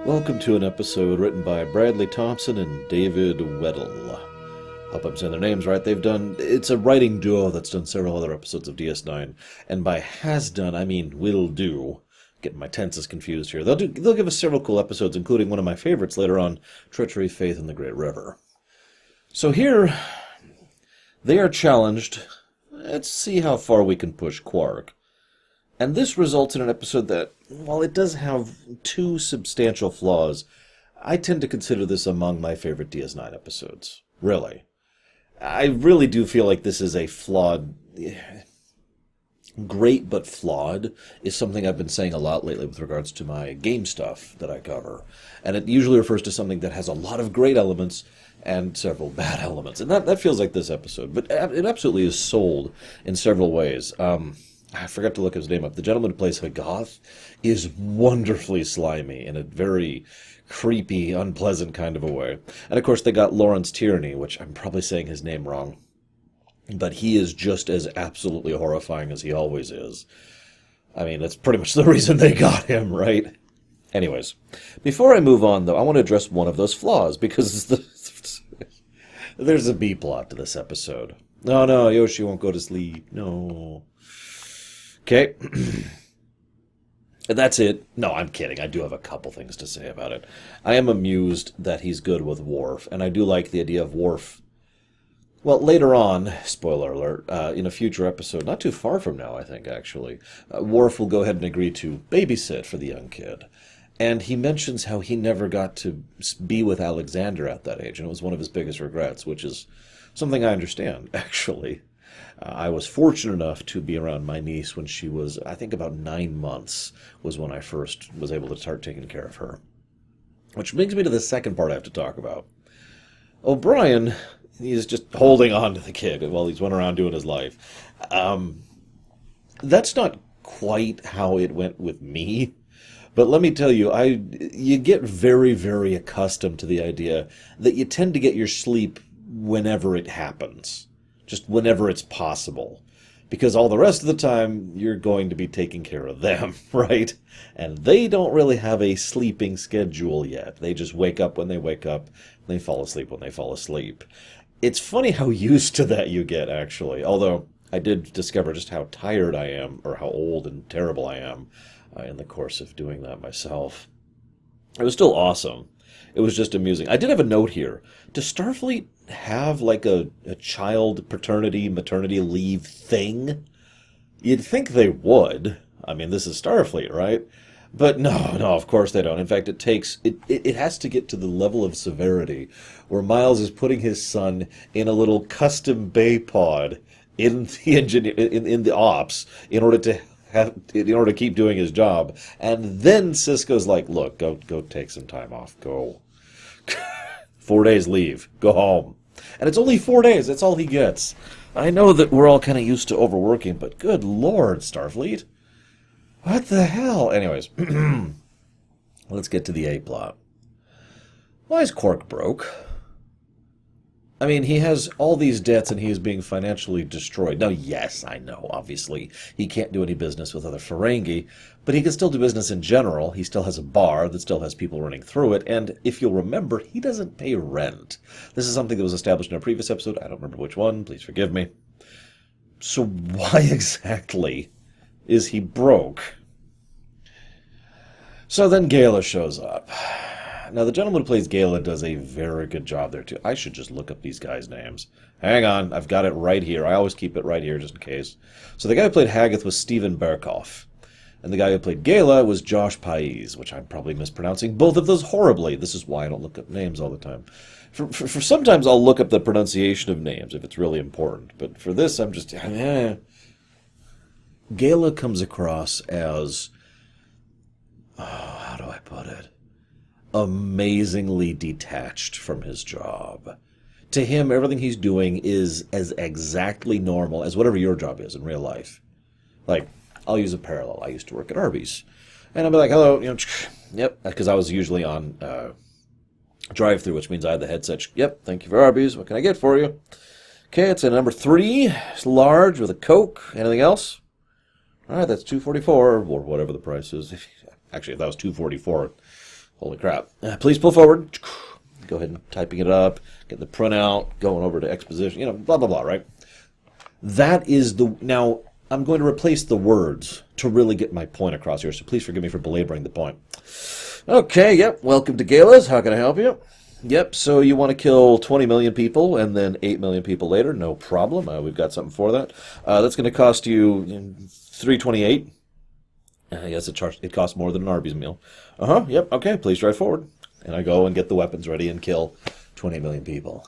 Welcome to an episode written by Bradley Thompson and David Weddle. Hope I'm saying their names right. It's a writing duo that's done several other episodes of DS9, and by has done, I mean will do. Getting my tenses confused here. They'll give us several cool episodes, including one of my favorites later on, Treachery, Faith, and the Great River. So here, they are challenged. Let's see how far we can push Quark. And this results in an episode that, while it does have two substantial flaws, I tend to consider this among my favorite DS9 episodes. Really. I really do feel like this is a flawed... Great but flawed is something I've been saying a lot lately with regards to my game stuff that I cover. And it usually refers to something that has a lot of great elements and several bad elements. And that feels like this episode. But it absolutely is sold in several ways. I forgot to look his name up. The gentleman who plays Hagath is wonderfully slimy in a very creepy, unpleasant kind of a way. And of course they got Lawrence Tierney, which I'm probably saying his name wrong. But he is just as absolutely horrifying as he always is. I mean, that's pretty much the reason they got him, right? Anyways, before I move on, though, I want to address one of those flaws, because there's a B-plot to this episode. No, Yoshi won't go to sleep. No. Okay. That's it. No, I'm kidding. I do have a couple things to say about it. I am amused that he's good with Worf, and I do like the idea of Worf. Well, later on, spoiler alert, in a future episode, not too far from now, I think, actually, Worf will go ahead and agree to babysit for the young kid. And he mentions how he never got to be with Alexander at that age, and it was one of his biggest regrets, which is something I understand, actually. I was fortunate enough to be around my niece when she was, I think, about 9 months was when I first was able to start taking care of her. Which brings me to the second part I have to talk about. O'Brien, he's just holding on to the kid while he's went around doing his life. That's not quite how it went with me. But let me tell you, you get very, very accustomed to the idea that you tend to get your sleep whenever it happens. Just whenever it's possible. Because all the rest of the time, you're going to be taking care of them, right? And they don't really have a sleeping schedule yet. They just wake up when they wake up, and they fall asleep when they fall asleep. It's funny how used to that you get, actually. Although, I did discover just how tired I am, or how old and terrible I am, in the course of doing that myself. It was still awesome. It was just amusing. I did have a note here. Does Starfleet have like a child paternity, maternity leave thing? You'd think they would. I mean, this is Starfleet, right? But no, of course they don't. In fact, it has to get to the level of severity where Miles is putting his son in a little custom bay pod in the ops in order to keep doing his job. And then Sisko's like, look, go take some time off. Go. 4 days leave. Go home. And it's only 4 days. That's all he gets. I know that we're all kind of used to overworking, but good Lord, Starfleet. What the hell? Anyways, let's get to the A-plot. Why is Quark broke? I mean, he has all these debts and he is being financially destroyed. Now, yes, I know, obviously, he can't do any business with other Ferengi, but he can still do business in general. He still has a bar that still has people running through it, and if you'll remember, he doesn't pay rent. This is something that was established in a previous episode. I don't remember which one. Please forgive me. So why exactly is he broke? So then Gala shows up. Now, the gentleman who plays Gala does a very good job there, too. I should just look up these guys' names. Hang on, I've got it right here. I always keep it right here just in case. So the guy who played Hagath was Steven Berkoff. And the guy who played Gala was Josh Pais, which I'm probably mispronouncing both of those horribly. This is why I don't look up names all the time. For sometimes I'll look up the pronunciation of names if it's really important. But for this, I'm just... Gala comes across as... how do I put it? Amazingly detached from his job. To him, everything he's doing is as exactly normal as whatever your job is in real life. Like, I'll use a parallel. I used to work at Arby's. And I'll be like, hello, yep, because I was usually on drive-through, which means I had the headset. Yep, thank you for Arby's. What can I get for you? Okay, it's a number 3. It's large with a Coke. Anything else? All right, that's $2.44, or whatever the price is. Actually, if that was $2.44, Holy crap. Please pull forward. Go ahead and typing it up, get the printout, going over to exposition, blah, blah, blah, right? That is the... Now, I'm going to replace the words to really get my point across here, so please forgive me for belaboring the point. Okay, yep, welcome to Gala's. How can I help you? Yep, so you want to kill 20 million people and then 8 million people later? No problem. We've got something for that. That's going to cost you $3.28. Yes, it costs more than an Arby's meal. Yep, okay, please drive forward. And I go and get the weapons ready and kill 20 million people.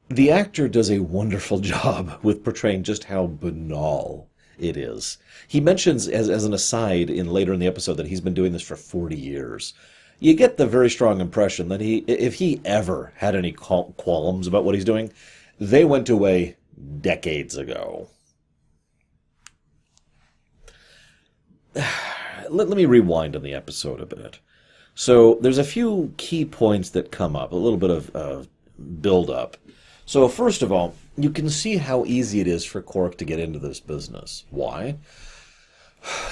The actor does a wonderful job with portraying just how banal it is. He mentions, as an aside, later in the episode, that he's been doing this for 40 years. You get the very strong impression that if he ever had any qualms about what he's doing, they went away decades ago. Let me rewind on the episode a bit. So there's a few key points that come up, a little bit of build-up. So first of all, you can see how easy it is for Quark to get into this business. Why?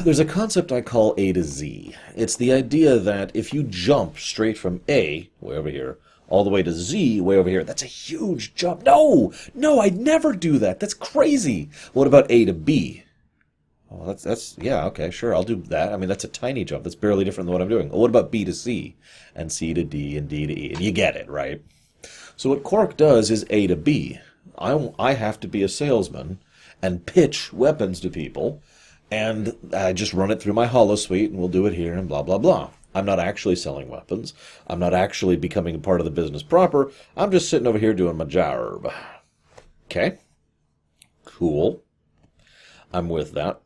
There's a concept I call A to Z. It's the idea that if you jump straight from A, way over here, all the way to Z, way over here, that's a huge jump. No, I'd never do that. That's crazy. What about A to B? Well, yeah, okay, sure, I'll do that. I mean, that's a tiny jump. That's barely different than what I'm doing. Well, what about B to C? And C to D, and D to E? And you get it, right? So what Quark does is A to B. I have to be a salesman and pitch weapons to people, and I just run it through my holosuite, and we'll do it here, and blah, blah, blah. I'm not actually selling weapons. I'm not actually becoming a part of the business proper. I'm just sitting over here doing my job. Okay? Cool. I'm with that.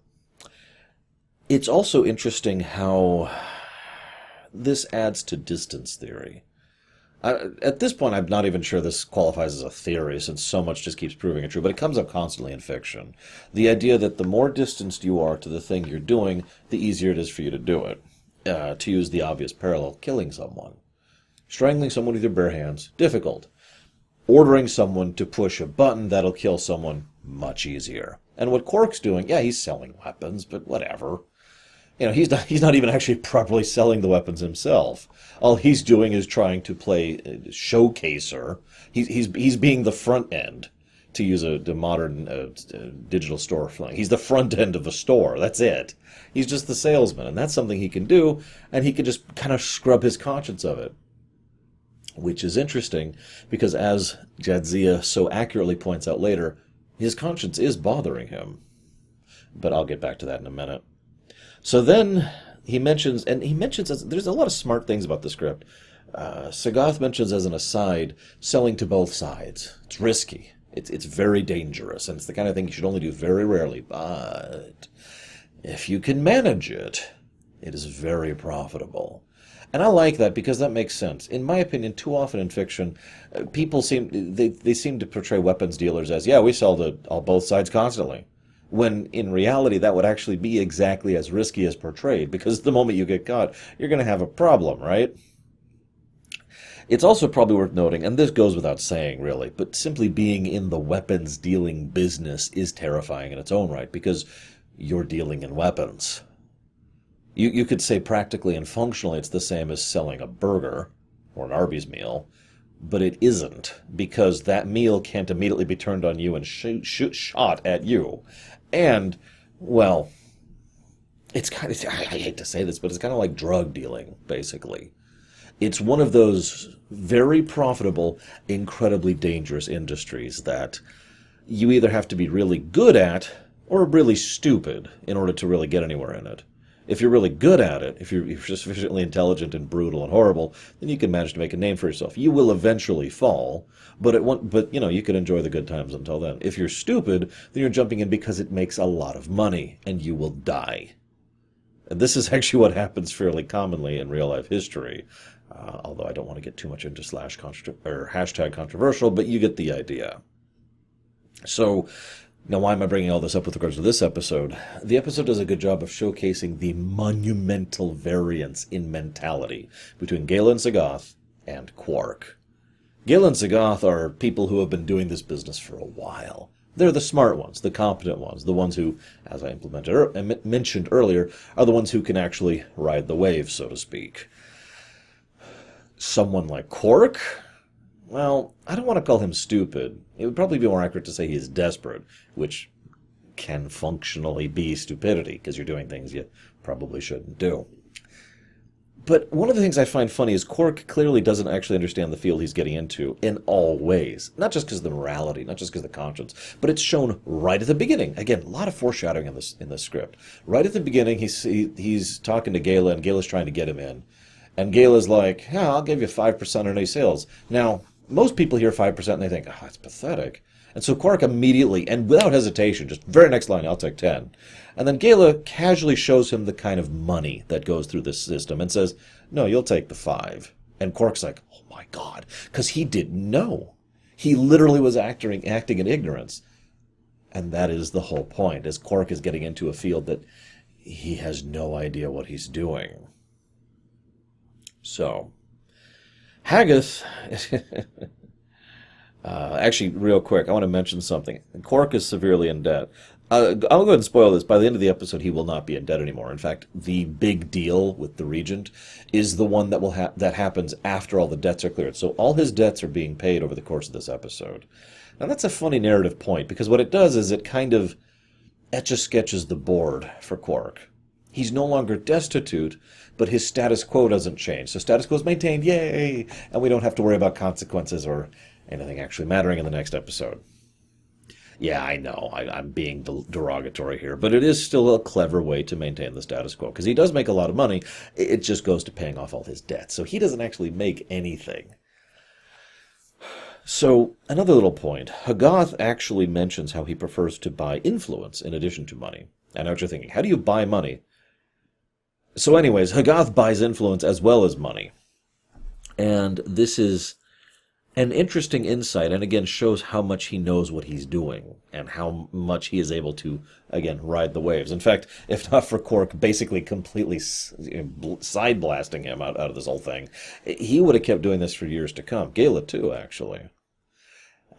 It's also interesting how this adds to distance theory. At this point, I'm not even sure this qualifies as a theory, since so much just keeps proving it true, but it comes up constantly in fiction. The idea that the more distanced you are to the thing you're doing, the easier it is for you to do it. To use the obvious parallel, killing someone. Strangling someone with your bare hands, difficult. Ordering someone to push a button that'll kill someone, much easier. And what Quark's doing, yeah, he's selling weapons, but whatever. He's not even actually properly selling the weapons himself. All he's doing is trying to play showcaser. He's being the front end, to use a modern digital store slang. He's the front end of the store. That's it. He's just the salesman, and that's something he can do, and he can just kind of scrub his conscience of it. Which is interesting, because as Jadzia so accurately points out later, his conscience is bothering him. But I'll get back to that in a minute. So then he mentions, there's a lot of smart things about the script. Sagoth mentions as an aside, selling to both sides. It's risky. It's very dangerous, and it's the kind of thing you should only do very rarely. But if you can manage it, it is very profitable. And I like that because that makes sense. In my opinion, too often in fiction, people seem to portray weapons dealers as, yeah, we sell to both sides constantly. When in reality, that would actually be exactly as risky as portrayed, because the moment you get caught, you're going to have a problem, right? It's also probably worth noting, and this goes without saying, really, but simply being in the weapons dealing business is terrifying in its own right, because you're dealing in weapons. You could say practically and functionally it's the same as selling a burger or an Arby's meal, but it isn't, because that meal can't immediately be turned on you and shot at you. And, well, it's kind of, I hate to say this, but it's kind of like drug dealing, basically. It's one of those very profitable, incredibly dangerous industries that you either have to be really good at or really stupid in order to really get anywhere in it. If you're really good at it, if you're sufficiently intelligent and brutal and horrible, then you can manage to make a name for yourself. You will eventually fall, but you can enjoy the good times until then. If you're stupid, then you're jumping in because it makes a lot of money, and you will die. And this is actually what happens fairly commonly in real-life history, although I don't want to get too much into hashtag controversial, but you get the idea. So, now, why am I bringing all this up with regards to this episode? The episode does a good job of showcasing the monumental variance in mentality between Galen Sagoth and Quark. Galen and Sagoth are people who have been doing this business for a while. They're the smart ones, the competent ones, the ones who, as I mentioned earlier, are the ones who can actually ride the wave, so to speak. Someone like Quark? Well, I don't want to call him stupid. It would probably be more accurate to say he is desperate, which can functionally be stupidity, because you're doing things you probably shouldn't do. But one of the things I find funny is Quark clearly doesn't actually understand the field he's getting into in all ways. Not just because of the morality, not just because of the conscience, but it's shown right at the beginning. Again, a lot of foreshadowing in this script. Right at the beginning, he's talking to Gala, and Gala's trying to get him in. And Gala's like, yeah, I'll give you 5% on any sales. Now, most people hear 5% and they think, oh, that's pathetic. And so Quark immediately, and without hesitation, just very next line, I'll take 10. And then Gala casually shows him the kind of money that goes through this system and says, no, you'll take the 5. And Quark's like, oh my God, because he didn't know. He literally was acting in ignorance. And that is the whole point, as Quark is getting into a field that he has no idea what he's doing. So, Haggith... actually, real quick, I want to mention something. Quark is severely in debt. I'll go ahead and spoil this. By the end of the episode, he will not be in debt anymore. In fact, the big deal with the Regent is the one that happens after all the debts are cleared. So all his debts are being paid over the course of this episode. Now, that's a funny narrative point, because what it does is it kind of etch-a-sketches the board for Quark. He's no longer destitute, but his status quo doesn't change. So status quo is maintained, yay! And we don't have to worry about consequences or anything actually mattering in the next episode. Yeah, I know, I'm being derogatory here, but it is still a clever way to maintain the status quo, because he does make a lot of money. It just goes to paying off all his debts, so he doesn't actually make anything. So, another little point. Hoggoth actually mentions how he prefers to buy influence in addition to money. I know what you're thinking, how do you buy money? So anyways, Hoggoth buys influence as well as money. And this is an interesting insight, and again shows how much he knows what he's doing, and how much he is able to, again, ride the waves. In fact, if not for Quark basically completely side blasting him out of this whole thing, he would have kept doing this for years to come. Gala too, actually.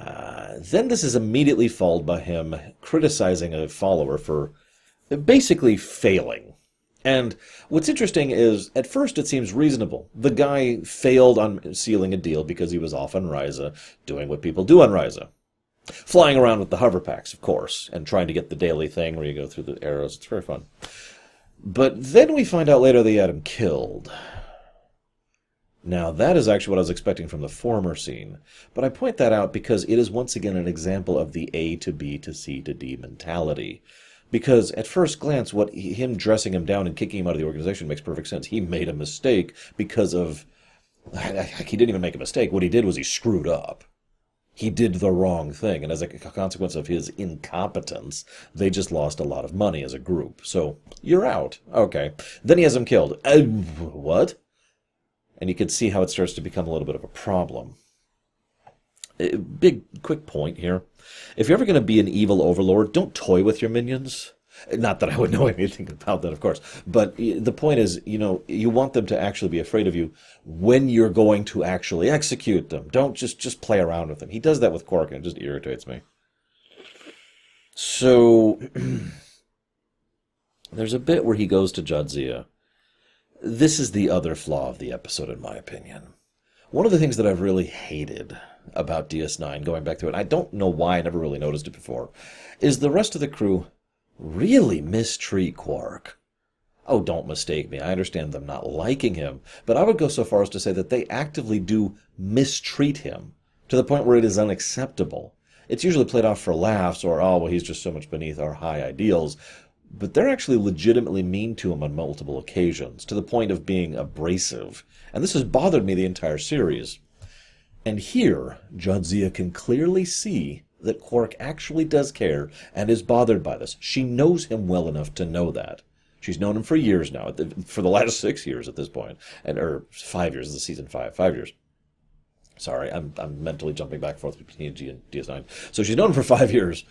Then this is immediately followed by him criticizing a follower for basically failing. And what's interesting is, at first it seems reasonable. The guy failed on sealing a deal because he was off on Ryza, doing what people do on Ryza. Flying around with the hover packs, of course, and trying to get the daily thing where you go through the arrows. It's very fun. But then we find out later they had him killed. Now, that is actually what I was expecting from the former scene. But I point that out because it is once again an example of the A to B to C to D mentality. Because at first glance, him dressing him down and kicking him out of the organization makes perfect sense. He made a mistake because of... He didn't even make a mistake. What he did was he screwed up. He did the wrong thing. And as a consequence of his incompetence, they just lost a lot of money as a group. So, you're out. Okay. Then he has him killed. What? And you can see how it starts to become a little bit of a problem. Quick point here. If you're ever going to be an evil overlord, don't toy with your minions. Not that I would know anything about that, of course. But the point is, you want them to actually be afraid of you when you're going to actually execute them. Don't just play around with them. He does that with Quark, and it just irritates me. So, there's a bit where he goes to Jadzia. This is the other flaw of the episode, in my opinion. One of the things that I've really hated about DS9, going back to it, I don't know why I never really noticed it before, is the rest of the crew really mistreat Quark. Oh, don't mistake me. I understand them not liking him, but I would go so far as to say that they actively do mistreat him, to the point where it is unacceptable. It's usually played off for laughs, or, oh, well, he's just so much beneath our high ideals, but they're actually legitimately mean to him on multiple occasions, to the point of being abrasive. And this has bothered me the entire series. And here, Jadzia can clearly see that Quark actually does care and is bothered by this. She knows him well enough to know that. She's known him for years now, for the last 6 years at this point, or 5 years, this is season 5, 5 years. Sorry, I'm mentally jumping back and forth between TNG and DS9. So she's known him for 5 years,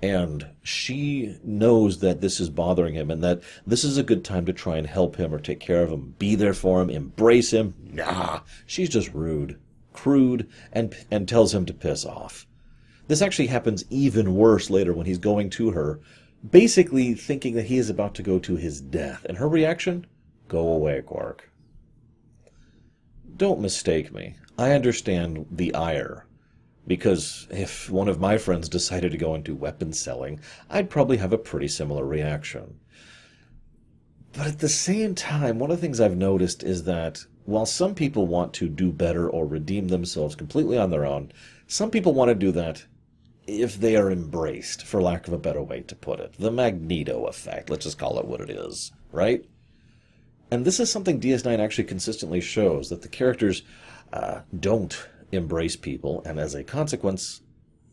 and she knows that this is bothering him, and that this is a good time to try and help him or take care of him, be there for him, embrace him. Nah, she's just rude, crude, and tells him to piss off. This actually happens even worse later when he's going to her, basically thinking that he is about to go to his death. And her reaction? Go away, Quark. Don't mistake me. I understand the ire. Because if one of my friends decided to go into weapons selling, I'd probably have a pretty similar reaction. But at the same time, one of the things I've noticed is that while some people want to do better or redeem themselves completely on their own, some people want to do that if they are embraced, for lack of a better way to put it. The Magneto effect, let's just call it what it is, right? And this is something DS9 actually consistently shows, that the characters don't embrace people, and as a consequence,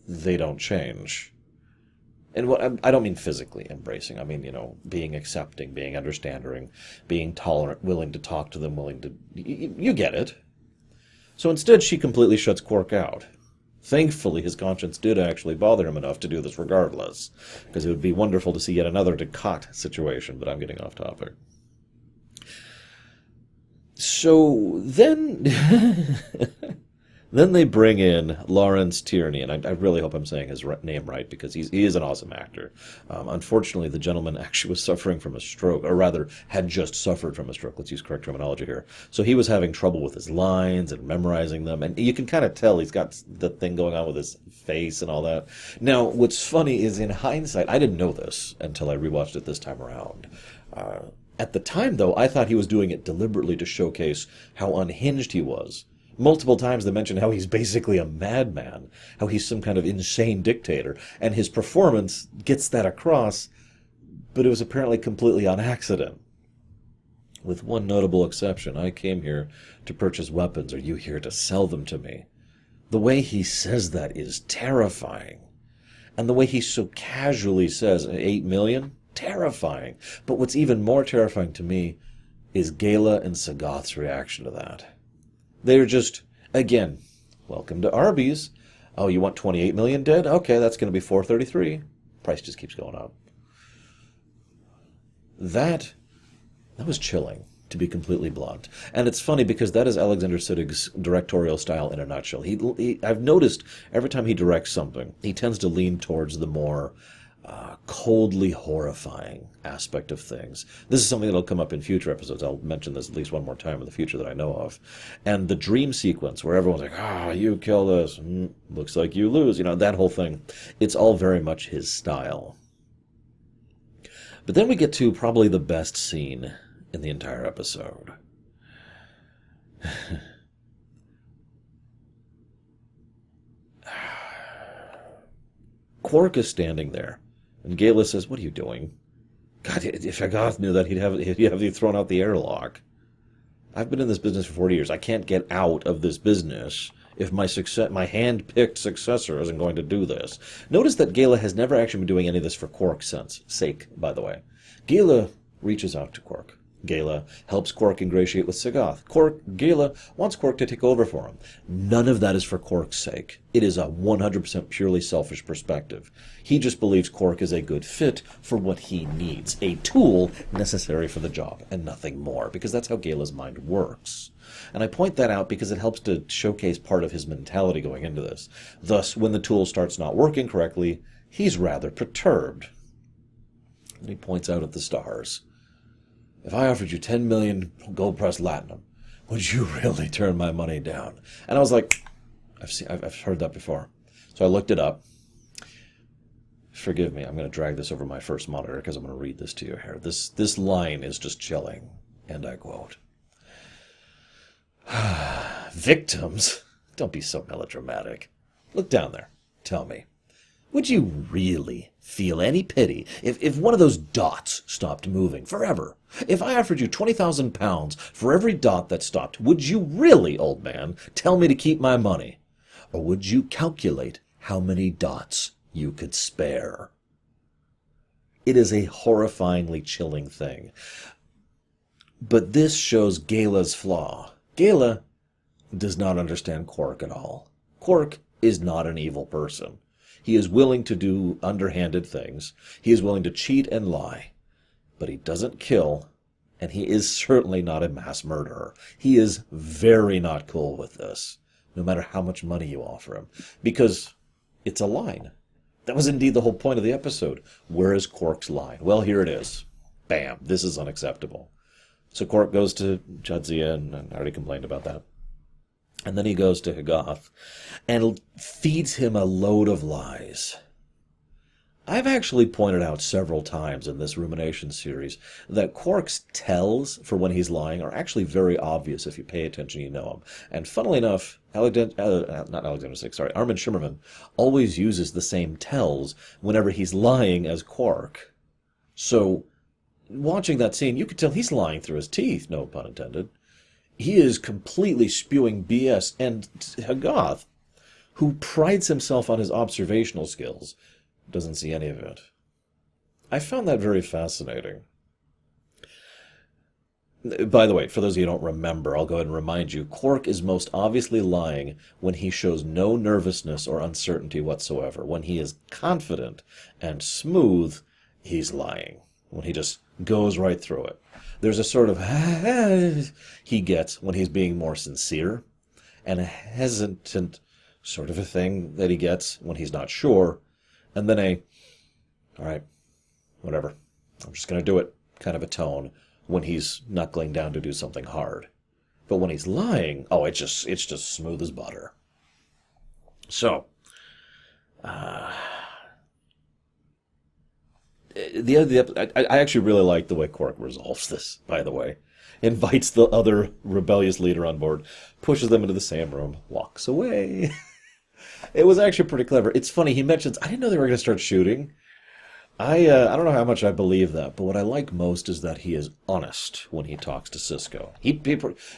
they don't change. And what I don't mean physically embracing. I mean, being accepting, being understanding, being tolerant, willing to talk to them, willing to... You get it. So instead, she completely shuts Quark out. Thankfully, his conscience did actually bother him enough to do this regardless, because it would be wonderful to see yet another Ducat situation, but I'm getting off topic. So then... Then they bring in Lawrence Tierney, and I really hope I'm saying his name right, because he is an awesome actor. Unfortunately, the gentleman actually was suffering from a stroke, or rather, had just suffered from a stroke. Let's use correct terminology here. So he was having trouble with his lines and memorizing them, and you can kind of tell he's got the thing going on with his face and all that. Now, what's funny is, in hindsight, I didn't know this until I rewatched it this time around. At the time, though, I thought he was doing it deliberately to showcase how unhinged he was. Multiple times they mention how he's basically a madman, how he's some kind of insane dictator, and his performance gets that across, but it was apparently completely on accident. With one notable exception: I came here to purchase weapons. Are you here to sell them to me? The way he says that is terrifying. And the way he so casually says, 8 million? Terrifying. But what's even more terrifying to me is Gala and Sagoth's reaction to that. They're just, again, welcome to Arby's. Oh, you want 28 million dead? Okay, that's going to be 433. Price just keeps going up. That was chilling, to be completely blunt. And it's funny because that is Alexander Siddig's directorial style in a nutshell. I've noticed every time he directs something, he tends to lean towards the more coldly horrifying aspect of things. This is something that'll come up in future episodes. I'll mention this at least one more time in the future that I know of. And the dream sequence where everyone's like, you kill this, looks like you lose, that whole thing. It's all very much his style. But then we get to probably the best scene in the entire episode. Quark is standing there, and Gala says, "What are you doing?" God, if Shagath knew that, he'd have you thrown out the airlock. I've been in this business for 40 years. I can't get out of this business if my hand-picked successor isn't going to do this. Notice that Gala has never actually been doing any of this for Quark's sake, by the way. Gala reaches out to Quark. Gala helps Quark ingratiate with Sagoth. Gala wants Quark to take over for him. None of that is for Quark's sake. It is a 100% purely selfish perspective. He just believes Quark is a good fit for what he needs, a tool necessary for the job, and nothing more, because that's how Gala's mind works. And I point that out because it helps to showcase part of his mentality going into this. Thus, when the tool starts not working correctly, he's rather perturbed. And he points out at the stars. If I offered you 10 million gold-pressed latinum, would you really turn my money down? And I was like, I've heard that before. So I looked it up. Forgive me, I'm going to drag this over my first monitor because I'm going to read this to you here. This line is just chilling, and I quote, "Victims? Don't be so melodramatic. Look down there. Tell me, would you really feel any pity if one of those dots stopped moving forever? If I offered you 20,000 pounds for every dot that stopped, would you really, old man, tell me to keep my money? Or would you calculate how many dots you could spare?" It is a horrifyingly chilling thing. But this shows Gala's flaw. Gala does not understand Quark at all. Quark is not an evil person. He is willing to do underhanded things. He is willing to cheat and lie. But he doesn't kill, and he is certainly not a mass murderer. He is very not cool with this, no matter how much money you offer him. Because It's a line. That was indeed the whole point of the episode. Where is Quark's line? Well, here it is. Bam. This is unacceptable. So Quark goes to Jadzia, and I already complained about that. And then he goes to H'goth and feeds him a load of lies. I've actually pointed out several times in this Ruminations series that Quark's tells for when he's lying are actually very obvious if you pay attention, you know them. And funnily enough, not Alexander Six, sorry, Armin Shimmerman always uses the same tells whenever he's lying as Quark. So, watching that scene, you could tell he's lying through his teeth, no pun intended. He is completely spewing BS, and H'goth, who prides himself on his observational skills, doesn't see any of it. I found that very fascinating. By the way, for those of you who don't remember, I'll go ahead and remind you, Quark is most obviously lying when he shows no nervousness or uncertainty whatsoever. When he is confident and smooth, he's lying. When he just goes right through it. There's a sort of he gets when he's being more sincere, and a hesitant sort of a thing that he gets when he's not sure, and then all right, whatever, I'm just going to do it kind of a tone when he's knuckling down to do something hard. But when he's lying, oh, it's just smooth as butter. So, I actually really like the way Quark resolves this, by the way. Invites the other rebellious leader on board, pushes them into the same room, walks away. It was actually pretty clever. It's funny, he mentions, I didn't know they were going to start shooting. I don't know how much I believe that, but what I like most is that he is honest when he talks to Sisko.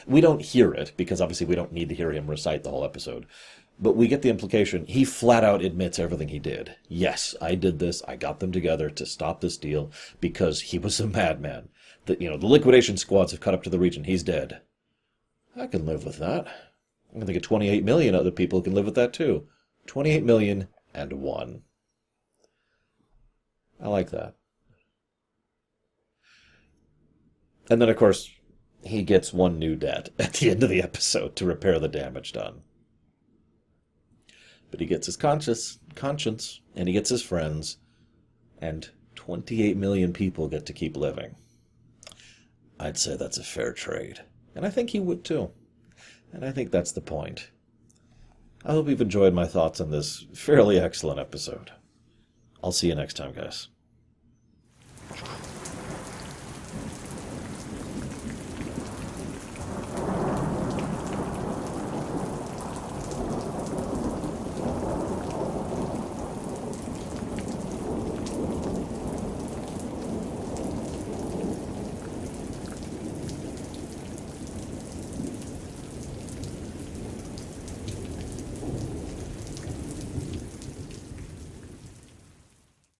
We don't hear it, because obviously we don't need to hear him recite the whole episode. But we get the implication, he flat out admits everything he did. Yes, I did this, I got them together to stop this deal, because he was a madman. The liquidation squads have cut up to the region, he's dead. I can live with that. I can think of 28 million other people who can live with that too. 28 million and one. I like that. And then, of course, he gets one new debt at the end of the episode to repair the damage done. But he gets his conscience, and he gets his friends, and 28 million people get to keep living. I'd say that's a fair trade. And I think he would too. And I think that's the point. I hope you've enjoyed my thoughts on this fairly excellent episode. I'll see you next time, guys.